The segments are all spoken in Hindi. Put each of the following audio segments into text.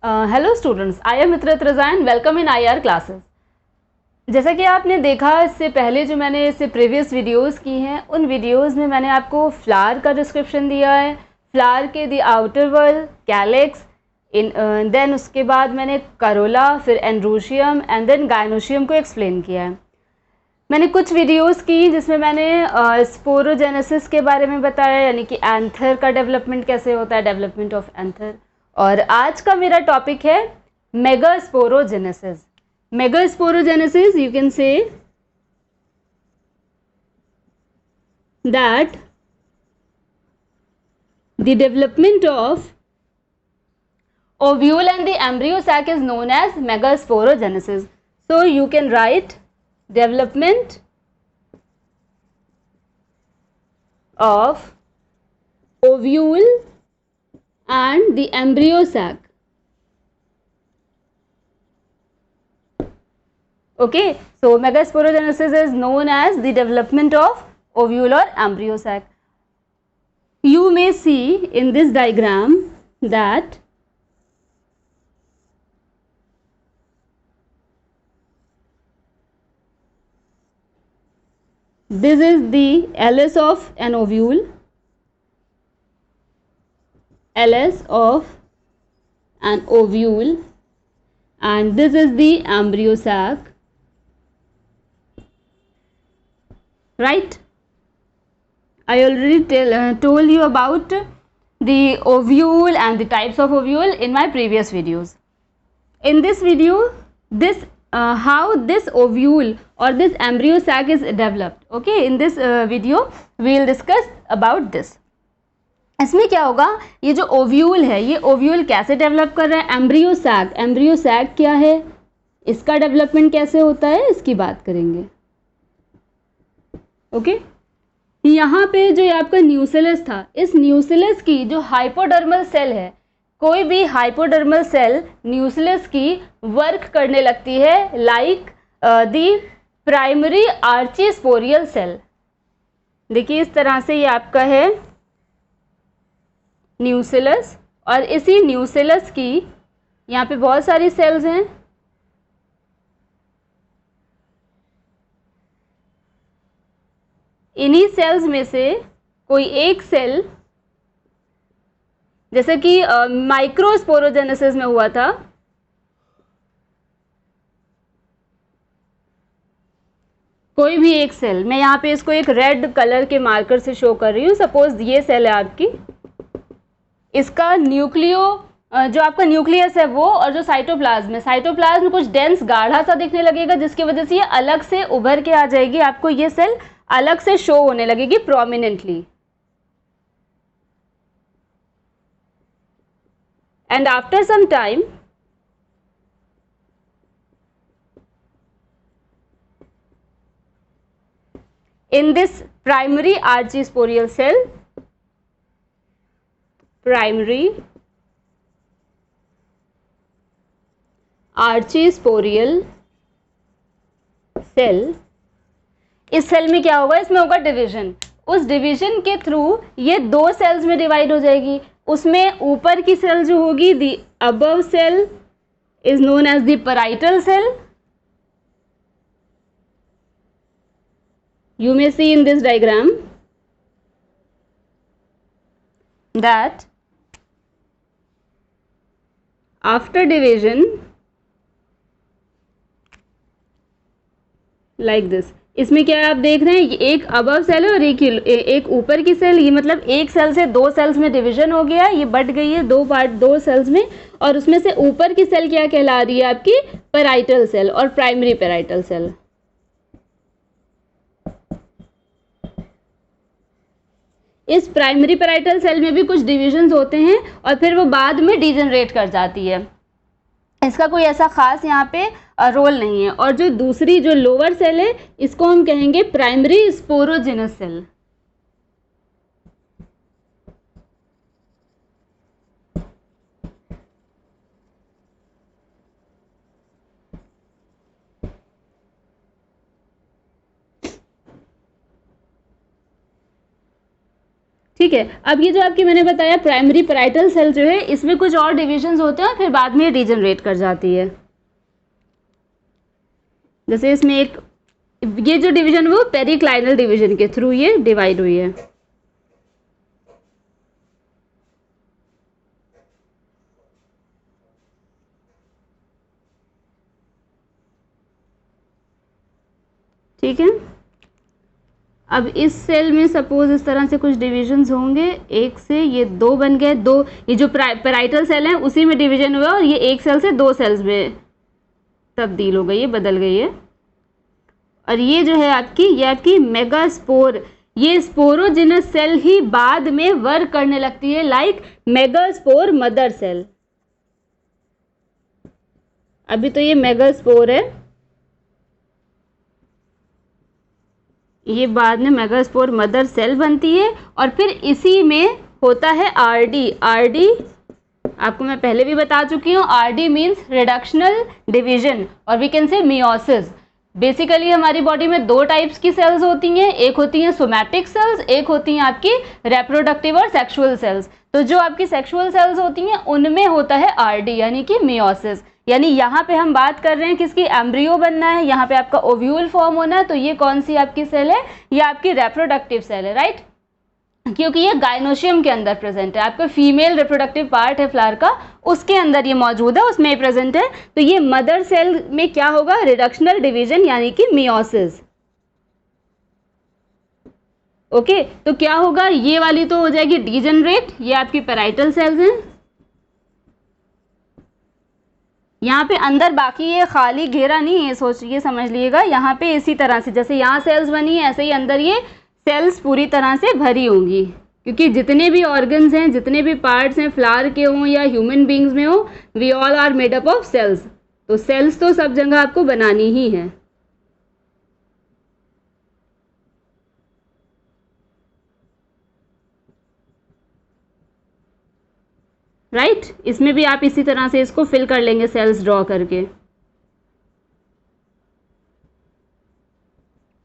Hello students, I am Itrat Raza and welcome in I R classes. जैसा कि आपने देखा, इससे पहले जो मैंने इससे प्रीवियस वीडियोस की हैं, उन वीडियोस में मैंने आपको फ्लावर का डिस्क्रिप्शन दिया है। फ्लावर के the outer whorl, calyx, then उसके बाद मैंने करोला, फिर एंड्रोशियम एंड देन गायनोशियम को एक्सप्लेन किया है। मैंने कुछ वीडियोस की जिसमें मैंने स्पोरोजेनेसिस के बारे में बताया, यानी कि एंथर का डेवलपमेंट कैसे होता है, डेवलपमेंट ऑफ एंथर। और आज का मेरा टॉपिक है megasporogenesis. Megasporogenesis, you can say that the development of ovule and the embryo sac is known as megasporogenesis. So you can write development of ovule and the embryo sac. Okay, so megasporogenesis is known as the development of ovule or embryo sac. You may see in this diagram that this is the LS of an ovule, LS of an ovule, and this is the embryo sac, right? I already told you about the ovule and the types of ovule in my previous videos. In this video, how this ovule or this embryo sac is developed. Okay, in this video we will discuss about this. इसमें क्या होगा, ये जो ओव्यूल है, ये ओव्यूल कैसे डेवलप कर रहा है, एम्ब्रियो सैक, एम्ब्रियो सैक क्या है, इसका डेवलपमेंट कैसे होता है, इसकी बात करेंगे। ओके, यहाँ पे जो ये आपका न्यूसेलस था, इस न्यूसेलस की जो हाइपोडर्मल सेल है, कोई भी हाइपोडर्मल सेल न्यूसेलस की वर्क करने लगती है लाइक दी प्राइमरी आर्चीस्पोरियल सेल। देखिए इस तरह से ये आपका है न्यूसेलस, और इसी न्यूसेलस की यहाँ पे बहुत सारी सेल्स हैं। इन्हीं सेल्स में से कोई एक सेल, जैसे कि माइक्रोस्पोरोजेनेसिस में हुआ था, कोई भी एक सेल, मैं यहाँ पे इसको एक रेड कलर के मार्कर से शो कर रही हूँ। सपोज ये सेल है आपकी, इसका न्यूक्लियो जो आपका न्यूक्लियस है वो, और जो साइटोप्लाज्म है, साइटोप्लाज्म कुछ डेंस गाढ़ा सा दिखने लगेगा, जिसकी वजह से ये अलग से उभर के आ जाएगी, आपको ये सेल अलग से शो होने लगेगी prominently. And after some time in this primary archisporial cell, primary archisporial cell, इस सेल में क्या होगा, इसमें होगा डिवीजन। उस डिवीजन के थ्रू ये दो सेल्स में डिवाइड हो जाएगी। उसमें ऊपर की सेल जो होगी, the above cell is known as the parietal cell. You may see in this diagram that after division, like this, इसमें क्या आप देख रहे हैं, एक अबव सेल है और एक ऊपर की सेल। ये मतलब एक सेल से दो सेल्स में डिवीजन हो गया, ये बट गई है दो पार्ट, दो सेल्स में, और उसमें से ऊपर की सेल क्या कहला रही है, आपकी पैराइटल सेल और प्राइमरी पैराइटल सेल। इस प्राइमरी पैराइटल सेल में भी कुछ डिविजन्स होते हैं और फिर वो बाद में डीजनरेट कर जाती है। इसका कोई ऐसा खास यहाँ पे रोल नहीं है। और जो दूसरी जो लोअर सेल है, इसको हम कहेंगे प्राइमरी स्पोरोजेनस सेल। ठीक है, अब ये जो आपकी मैंने बताया प्राइमरी पैराइटल सेल जो है इसमें कुछ और डिविजन्स होते हैं, फिर बाद में डीजनरेट कर जाती है। जैसे इसमें एक ये जो डिवीजन वो पेरिक्लाइनल डिवीजन के थ्रू ये डिवाइड हुई है। ठीक है, अब इस सेल में सपोज इस तरह से कुछ डिविजन्स होंगे, एक से ये दो बन गए, दो ये जो पैराइटल सेल है उसी में डिवीजन हुआ और ये एक सेल से दो सेल्स में तब्दील हो गई है, बदल गई है। और ये जो है आपकी ये आपकी मेगास्पोर, ये स्पोरोजिनस सेल ही बाद में वर्क करने लगती है लाइक मेगास्पोर मदर सेल। अभी तो ये मेगास्पोर है, ये बाद में मेगास्पोर मदर सेल बनती है और फिर इसी में होता है आरडी। आरडी आपको मैं पहले भी बता चुकी हूँ, आरडी मीन्स रिडक्शनल डिवीजन और we can say meiosis. Basically हमारी बॉडी में दो टाइप्स की सेल्स होती हैं, एक होती हैं सोमैटिक सेल्स, एक होती हैं आपकी रेप्रोडक्टिव और सेक्सुअल सेल्स। तो जो आपकी सेक्सुअल सेल्स होती हैं उनमें होता है आरडी यानी कि मियोसिस। यानी यहाँ पे हम बात कर रहे हैं किसकी, एम्ब्रियो बनना है, यहाँ पे आपका ओव्यूल फॉर्म होना है, तो ये कौन सी आपकी सेल है, ये आपकी रेप्रोडक्टिव सेल है, राइट, क्योंकि ये गाइनोशियम के अंदर प्रेजेंट है, आपका फीमेल रिप्रोडक्टिव पार्ट है फ्लावर का, उसके अंदर ये मौजूद है, उसमें प्रेजेंट है। तो ये मदर सेल में क्या होगा, रिडक्शनल डिवीजन यानी कि मियोसिस। ओके, तो क्या होगा, ये वाली तो हो जाएगी डीजनरेट, ये आपकी पैराइटल सेल्स हैं। यहाँ पे अंदर बाकी ये खाली घेरा नहीं है, सोचिए समझ लीजिएगा, यहाँ पे इसी तरह से जैसे यहाँ सेल्स बनी है ऐसे ही अंदर ये सेल्स पूरी तरह से भरी होंगी, क्योंकि जितने भी ऑर्गन्स हैं, जितने भी पार्ट्स हैं, फ्लावर के हों या ह्यूमन बींग्स में हो, we all are made up of cells. तो सेल्स तो सब जगह आपको बनानी ही है, राइट। इसमें भी आप इसी तरह से इसको फिल कर लेंगे सेल्स ड्रॉ करके,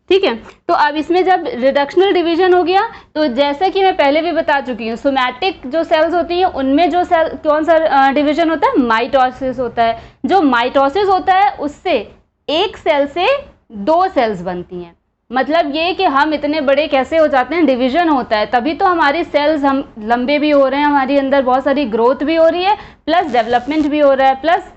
ठीक है। तो अब इसमें जब रिडक्शनल डिवीजन हो गया, तो जैसा कि मैं पहले भी बता चुकी हूँ, सोमैटिक जो सेल्स होती हैं उनमें जो सेल कौन सा डिवीजन होता है, माइटोसिस होता है। जो माइटोसिस होता है उससे एक सेल से दो सेल्स बनती हैं। मतलब ये कि हम इतने बड़े कैसे हो जाते हैं, डिवीजन होता है, तभी तो हमारी सेल्स हम लंबे भी हो रहे हैं, हमारी अंदर बहुत सारी ग्रोथ भी हो रही है, प्लस डेवलपमेंट भी हो रहा है, प्लस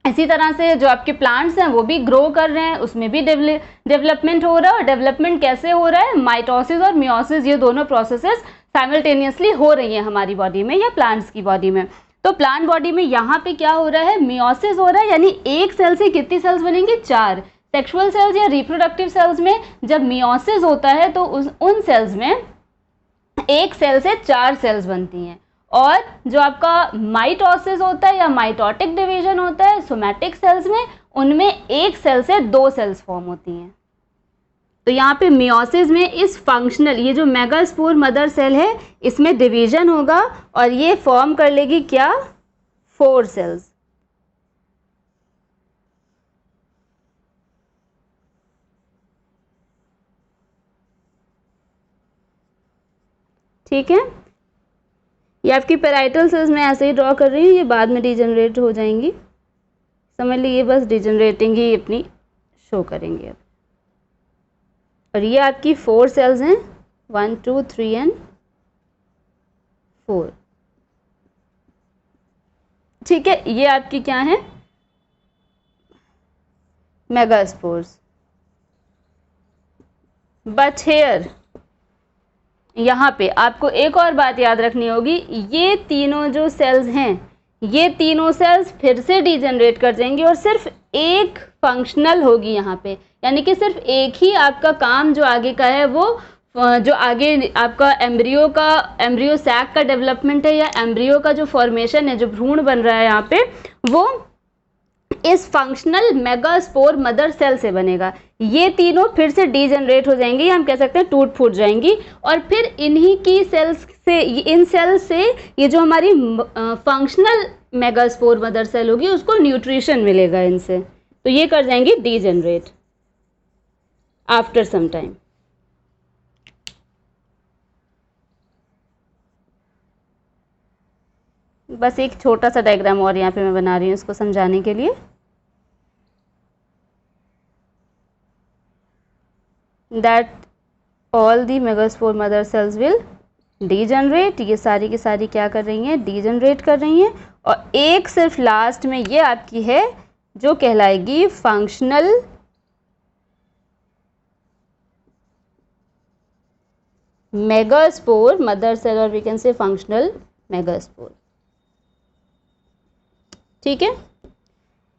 इसी तरह से जो आपके प्लांट्स हैं वो भी ग्रो कर रहे हैं, उसमें भी डेवलपमेंट हो रहा है। और डेवलपमेंट कैसे हो रहा है, माइटोसिस और मियोसिस, ये दोनों प्रोसेसेस साइमल्टेनियसली हो रही हैं हमारी बॉडी में या प्लांट्स की बॉडी में। तो प्लांट बॉडी में यहाँ पे क्या हो रहा है, मियोसिस हो रहा है, यानी एक सेल से कितनी सेल्स बनेंगी, 4। सेक्सुअल सेल्स या रिप्रोडक्टिव सेल्स में जब मियोसिस होता है तो उन सेल्स में एक सेल से 4 सेल्स बनती हैं। और जो आपका माइटोसिस होता है या माइटोटिक डिवीजन होता है सोमैटिक सेल्स में, उनमें एक सेल से 2 सेल्स फॉर्म होती हैं। तो यहाँ पे मियोसिस में इस फंक्शनल, ये जो मेगास्पोर मदर सेल है, इसमें डिवीजन होगा और ये फॉर्म कर लेगी क्या, 4 सेल्स। ठीक है, ये आपकी पैराइटल सेल्स में ऐसे ही ड्रॉ कर रही हूँ, ये बाद में डिजनरेट हो जाएंगी, समझ लीजिए, बस डिजनरेटिंग ही अपनी शो करेंगे अब। और ये आपकी 4 सेल्स हैं, 1 2 3 एंड 4, ठीक है। ये आपकी क्या है, मेगास्पोर्स। बट हेयर यहाँ पे आपको एक और बात याद रखनी होगी, ये तीनों जो सेल्स हैं, ये तीनों सेल्स फिर से डिजनरेट कर जाएंगी और सिर्फ एक फंक्शनल होगी यहाँ पे, यानी कि सिर्फ एक ही आपका काम जो आगे का है, वो जो आगे आपका एम्ब्रियो सैक का डेवलपमेंट है या एम्ब्रियो का जो फॉर्मेशन है, जो भ्रूण बन रहा है यहाँ पे, वो इस फंक्शनल मेगास्पोर मदर सेल से बनेगा। ये तीनों फिर से डीजनरेट हो जाएंगी, हम कह सकते हैं टूट फूट जाएंगी, और फिर इन्हीं की सेल्स से, इन सेल्स से ये जो हमारी फंक्शनल मेगास्पोर मदर सेल होगी उसको न्यूट्रिशन मिलेगा इनसे, तो ये कर जाएंगी डीजनरेट आफ्टर सम टाइम। बस एक छोटा सा डायग्राम और यहाँ पे मैं बना रही हूँ इसको समझाने के लिए। That all the megaspore mother cells will degenerate, ये सारी की सारी क्या कर रही हैं, डीजनरेट कर रही हैं। और एक सिर्फ लास्ट में ये आपकी है जो कहलाएगी फंक्शनल मेगास्पोर मदर सेल, और we can say functional megaspore. ठीक है,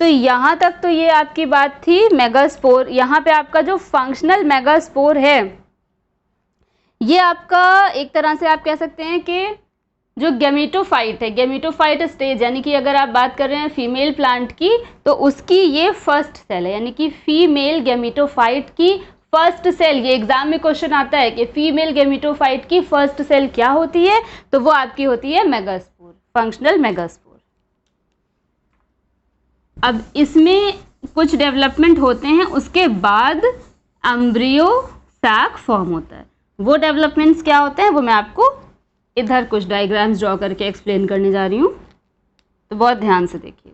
तो यहाँ तक तो ये आपकी बात थी मेगास्पोर। यहाँ पे आपका जो फंक्शनल मेगास्पोर है ये आपका एक तरह से आप कह सकते हैं कि जो गैमेटोफाइट है, गैमेटोफाइट स्टेज, यानी कि अगर आप बात कर रहे हैं फीमेल प्लांट की तो उसकी ये फर्स्ट सेल है, यानी कि फीमेल गैमेटोफाइट की फर्स्ट सेल। ये एग्जाम में क्वेश्चन आता है कि फीमेल गैमेटोफाइट की फर्स्ट सेल क्या होती है, तो वो आपकी होती है मेगास्पोर, फंक्शनल मेगास्पोर। अब इसमें कुछ डेवलपमेंट होते हैं, उसके बाद एम्ब्रियो सैक फॉर्म होता है। वो डेवलपमेंट्स क्या होते हैं वो मैं आपको इधर कुछ डायग्राम्स ड्रॉ करके एक्सप्लेन करने जा रही हूँ, तो बहुत ध्यान से देखिए।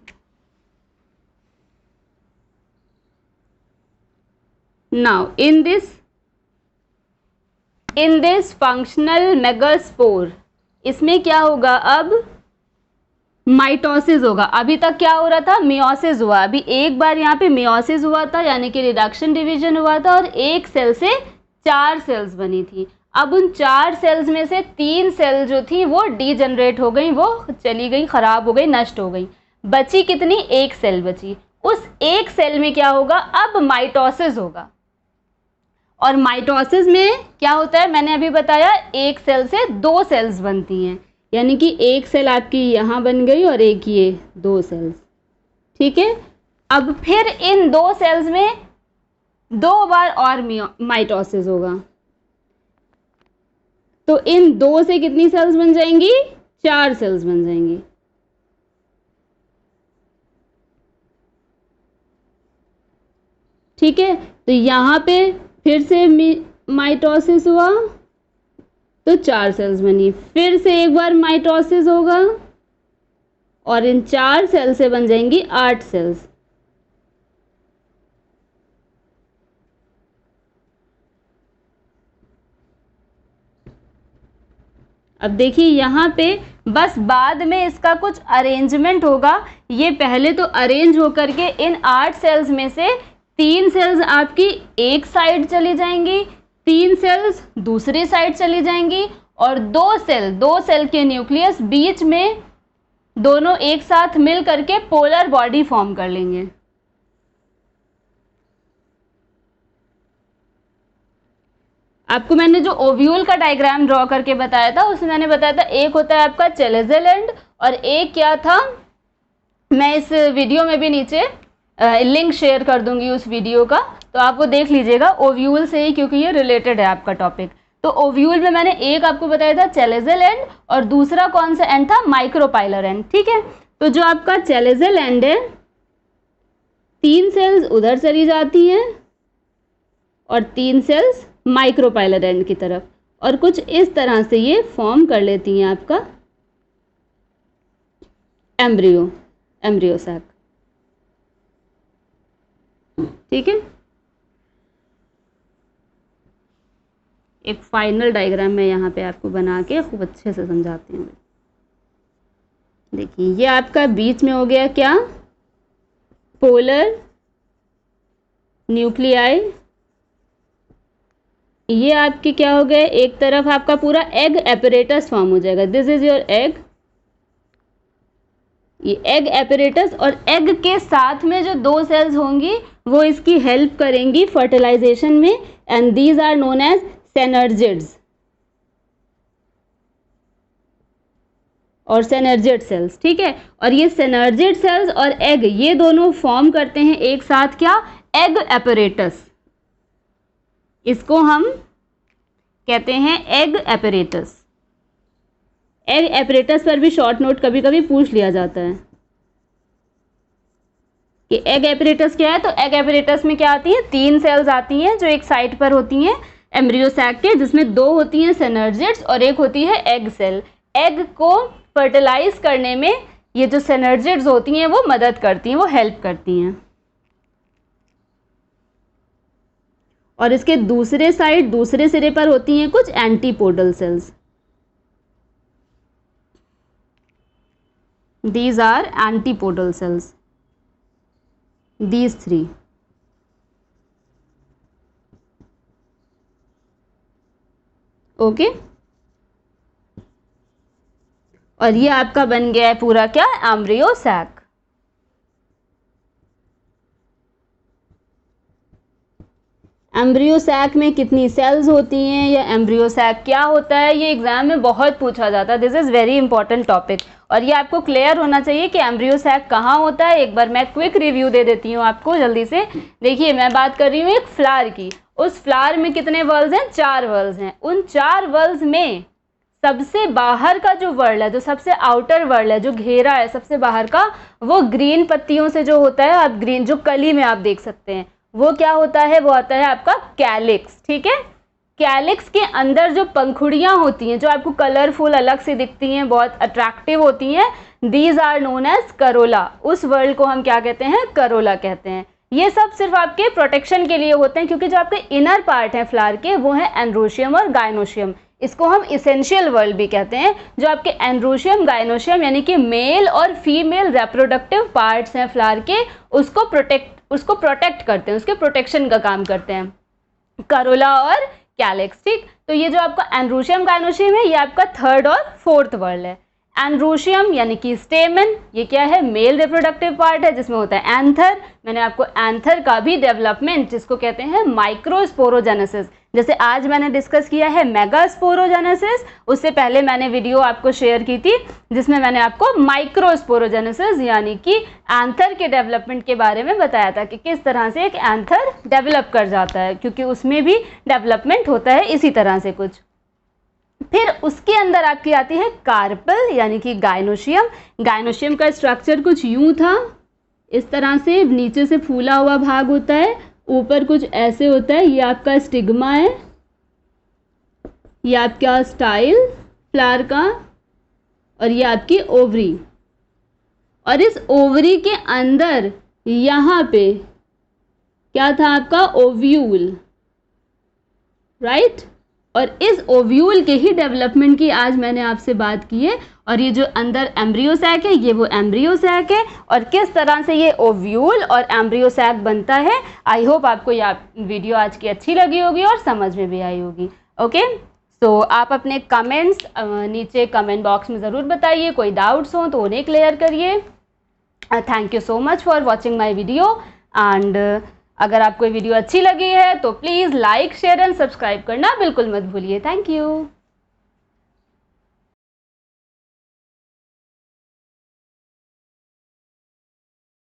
Now in this functional megaspore, इसमें क्या होगा, अब माइटोसिस होगा। अभी तक क्या हो रहा था, मियोसिस हुआ। अभी एक बार यहाँ पे मियोसिस हुआ था, यानी कि रिडक्शन डिवीजन हुआ था, और एक सेल से 4 सेल्स बनी थी। अब उन 4 सेल्स में से 3 सेल जो थी वो डीजनरेट हो गई, वो चली गई, खराब हो गई, नष्ट हो गई। बची कितनी, 1 सेल बची। उस 1 सेल में क्या होगा, अब माइटोसिस होगा। और माइटोसिस में क्या होता है, मैंने अभी बताया, 1 सेल से 2 सेल्स बनती हैं, यानी कि 1 सेल आपकी यहाँ बन गई और एक ये 2 सेल्स। ठीक है, अब फिर इन 2 सेल्स में 2 बार और माइटोसिस होगा, तो इन 2 से कितनी सेल्स बन जाएंगी, 4 सेल्स बन जाएंगी। ठीक है, तो यहाँ पे फिर से माइटोसिस हुआ तो 4 सेल्स बनी, फिर से एक बार माइटोसिस होगा और इन 4 सेल से बन जाएंगी 8 सेल्स। अब देखिए यहाँ पे बस बाद में इसका कुछ अरेंजमेंट होगा। ये पहले तो अरेंज होकर के इन 8 सेल्स में से 3 सेल्स आपकी एक साइड चली जाएंगी, 3 सेल्स दूसरी साइड चली जाएंगी, और 2 सेल के न्यूक्लियस बीच में दोनों एक साथ मिल करके पोलर बॉडी फॉर्म कर लेंगे। आपको मैंने जो ओव्यूल का डायग्राम ड्रॉ करके बताया था उसमें मैंने बताया था एक होता है आपका चेलेजल एंड, और एक क्या था, मैं इस वीडियो में भी नीचे लिंक शेयर कर दूंगी उस वीडियो का, तो आप वो देख लीजिएगा ओव्यूल से ही, क्योंकि ये रिलेटेड है आपका टॉपिक। तो ओव्यूल में मैंने एक आपको बताया था चेलेजल एंड, और दूसरा कौन सा एंड था, माइक्रोपाइलर एंड। ठीक है, तो जो आपका चेलेजल एंड है 3 सेल्स उधर चली जाती हैं और 3 सेल्स माइक्रोपाइलर एंड की तरफ, और कुछ इस तरह से ये फॉर्म कर लेती हैं आपका एम्ब्रियो सैक। ठीक है, एक फाइनल डायग्राम मैं यहाँ पे आपको बना के खूब अच्छे से समझाती हूँ। देखिए ये आपका बीच में हो गया क्या, पोलर न्यूक्लियाई। ये आपके क्या हो गए, एक तरफ आपका पूरा एग एपरेटस फॉर्म हो जाएगा, दिस इज योर एग, ये एग एपरेटस, और एग के साथ में जो 2 सेल्स होंगी वो इसकी हेल्प करेंगी फर्टिलाइजेशन में, and these are known as synergids और सेनर्जिड सेल्स। ठीक है, और ये सेनर्जिड सेल्स और एग ये दोनों फॉर्म करते हैं एक साथ क्या, एग एपरेटस। इसको हम कहते हैं एग एपरेटस। एग एपरेटस पर भी शॉर्ट नोट कभी कभी पूछ लिया जाता है कि एग एपरेटस क्या है। तो एग एपरेटस में क्या आती है, 3 सेल्स आती हैं जो एक साइड पर होती हैं एम्ब्रियो सैक के, जिसमें 2 होती हैं सेनर्जिड्स और एक होती है एग सेल। एग को फर्टिलाइज करने में ये जो सिनर्जिड्स होती हैं वो मदद करती हैं, वो हेल्प करती हैं। और इसके दूसरे साइड, दूसरे सिरे पर होती हैं कुछ antipodal cells. These are antipodal cells, these three. Okay और ये आपका बन गया है पूरा क्या, एम्ब्रियो सैक। एम्ब्रियो सैक में कितनी सेल्स होती हैं या एम्ब्रियो सैक क्या होता है, ये एग्जाम में बहुत पूछा जाता है। This is very important topic और ये आपको क्लियर होना चाहिए कि एम्ब्रियो सैक कहाँ होता है। एक बार मैं क्विक रिव्यू दे देती हूँ आपको जल्दी से। देखिए मैं बात कर रही हूँ एक फ्लावर की, उस फ्लावर में कितने वर्ल्स हैं, 4 वर्ल्स हैं। उन 4 वर्ल्स में सबसे बाहर का जो वर्ल्ड है, जो सबसे आउटर वर्ल्ड है, जो घेरा है सबसे बाहर का, वो ग्रीन पत्तियों से जो होता है, आप ग्रीन जो कली में आप देख सकते हैं, वो क्या होता है, वो आता है आपका कैलिक्स। ठीक है, कैलिक्स के अंदर जो पंखुड़ियाँ होती हैं, जो आपको कलरफुल अलग से दिखती हैं, बहुत अट्रैक्टिव होती हैं, these are known as corolla. उस वर्ल्ड को हम क्या कहते हैं, करोला कहते हैं। ये सब सिर्फ आपके प्रोटेक्शन के लिए होते हैं, क्योंकि जो आपके इनर पार्ट हैं फ्लावर के, वो है एंड्रोशियम और गायनोशियम। इसको हम इसेंशियल वर्ल्ड भी कहते हैं। जो आपके एंड्रोशियम गायनोशियम यानी कि मेल और फीमेल रिप्रोडक्टिव पार्ट्स हैं फ्लावर के, उसको प्रोटेक्ट करते हैं, उसके प्रोटेक्शन का काम करते हैं करोला और कैलिक्स। ठीक, तो ये जो आपका एंड्रोशियम गायनोशियम है, ये आपका 3rd और 4th वर्ल्ड है। एंड्रोशियम यानी कि स्टेमन, ये क्या है, मेल रिप्रोडक्टिव पार्ट है जिसमें होता है एंथर। मैंने आपको एंथर का भी डेवलपमेंट, जिसको कहते हैं माइक्रोस्पोरोजेनेसिस, जैसे आज मैंने डिस्कस किया है मेगास्पोरोजेनेसिस, उससे पहले मैंने वीडियो आपको शेयर की थी जिसमें मैंने आपको माइक्रोस्पोरोजेनेसिस यानी कि एंथर के डेवलपमेंट के बारे में बताया था कि किस तरह से एक एंथर डेवलप कर जाता है, क्योंकि उसमें भी डेवलपमेंट होता है इसी तरह से कुछ। फिर उसके अंदर आपकी आती है कार्पल यानी कि गायनोशियम। गायनोशियम का स्ट्रक्चर कुछ यूं था, इस तरह से नीचे से फूला हुआ भाग होता है, ऊपर कुछ ऐसे होता है, ये आपका स्टिग्मा है, ये आपका स्टाइल फ्लावर का, और ये आपकी ओवरी। और इस ओवरी के अंदर यहाँ पे क्या था आपका, ओव्यूल, राइट। और इस ओव्यूल के ही डेवलपमेंट की आज मैंने आपसे बात की है। और ये जो अंदर एम्ब्रियो सैक है, ये वो एम्ब्रियो सैक है, और किस तरह से ये ओव्यूल और एम्ब्रियो सैक बनता है। आई होप आपको ये वीडियो आज की अच्छी लगी होगी और समझ में भी आई होगी। ओके, तो आप अपने कमेंट्स नीचे कमेंट बॉक्स में ज़रूर बताइए, कोई डाउट्स हो तो उन्हें क्लियर करिए। Thank you so much for watching my video. And अगर आपको वीडियो अच्छी लगी है तो please like, share and subscribe करना बिल्कुल मत भूलिए। Thank you.